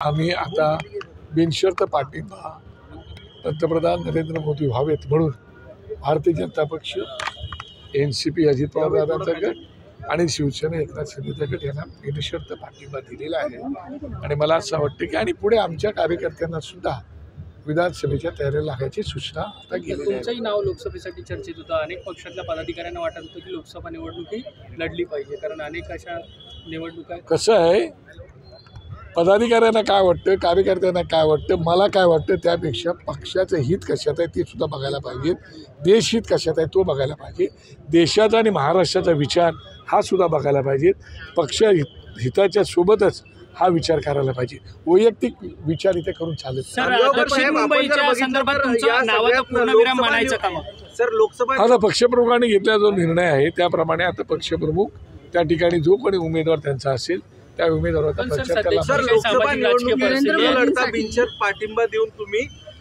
आम्ही आता बिनशर्त पाठिंबा पंतप्रधान नरेंद्र मोदी व्हावेत म्हणून भारतीय जनता पक्ष, NCP अजित पवार दादांचा गट आणि शिवसेना एकनाथ शिंदेचा गट यांना बिनशर्त पाठिंबा दिलेला आहे। आणि मला असं वाटतं की आणि पुढे आमच्या कार्यकर्त्यांना सुद्धा विधानसभेच्या तयारीला लागायची सूचना आता गेली आहे। तुमचंही नाव लोकसभेसाठी चर्चेत होतं। अनेक पक्षातल्या पदाधिकाऱ्यांना वाटत होतं की लोकसभा निवडणुकी लढली पाहिजे, कारण अनेक अशा निवडणुका कसं आहे, पदाधिकाऱ्यांना काय वाटतं, कार्यकर्त्यांना काय वाटतं, मला काय वाटतं, त्यापेक्षा पक्षाचं हित कशात आहे ते सुद्धा बघायला पाहिजे, देशहित कशात आहे तो बघायला पाहिजे, देशाचा आणि महाराष्ट्राचा विचार हा सुद्धा बघायला पाहिजे, पक्ष हिताच्या सोबतच हा विचार करायला पाहिजे। वैयक्तिक विचार इथे करून चालत आता पक्षप्रमुखांनी घेतलेला जो निर्णय आहे त्याप्रमाणे आता पक्षप्रमुख त्या ठिकाणी जो कोणी उमेदवार त्यांचा असेल त्या उमेदवाराचा प्रचार केला। लोकसभा निवडणुकीला बिनशर्त पाठिंबा देऊन तुम्ही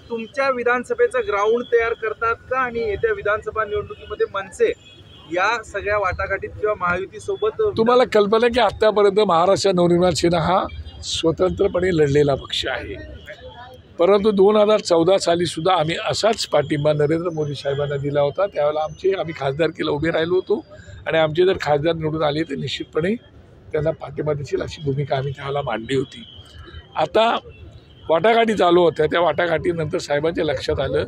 तुमच्या विधानसभेचं ग्राउंड तयार करतात का? आणि येत्या विधानसभा निवडणुकीमध्ये मनसे या सगळ्या वाटाघाटीत किंवा महायुती सोबत तुम्हाला कल्पना आहे की आतापर्यंत महाराष्ट्र नवनिर्माण सेना हा स्वतंत्रपणे लढलेला पक्ष आहे, परंतु 2014 साली सुद्धा आम्ही असाच पाठिंबा नरेंद्र मोदी साहेबांना दिला होता। त्यावेळेला आम्ही खासदारकीला उभे राहिलो होतो आणि आमचे जर खासदार निवडून आले तर निश्चितपणे त्यांना पाठिंबा देशील अशी भूमिका आम्ही त्यावेळेला मांडली होती। आता वाटाघाटी चालू होत्या, त्या वाटाघाटीनंतर साहेबांच्या लक्षात आलं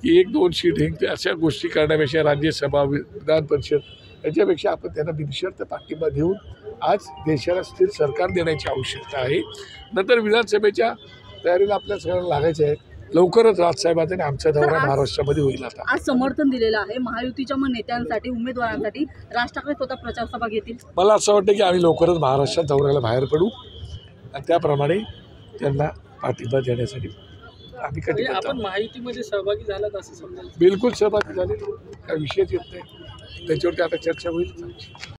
की 1-2 सीट जिंकते अशा गोष्टी करण्यापेक्षा राज्यसभा विधान परिषद याच्यापेक्षा आपण त्यांना बिनशर्त पाठिंबा देऊन आज देशाला स्थिर सरकार देण्याची आवश्यकता आहे। नंतर विधानसभेच्या तयारीला आपल्या सगळ्यांना लागायचं आहे। लवकरच राजसाहेबांचा आणि आमचा दौरा महाराष्ट्रामध्ये होईल। आता आज समर्थन दिलेलं आहे महायुतीच्या नेत्यांसाठी, उमेदवारांसाठी राज ठाकरे स्वतः प्रचार सभा घेतील। मला असं वाटतं की आम्ही लवकरच महाराष्ट्रात दौऱ्याला बाहेर पडू आणि त्याप्रमाणे त्यांना पाठिंबा देण्यासाठी आम्ही कधी आपण महायुतीमध्ये सहभागी झालात असं समजा? बिलकुल सहभागी झाले, काय विषयच येत नाही, त्याच्यावरती आता चर्चा होईल।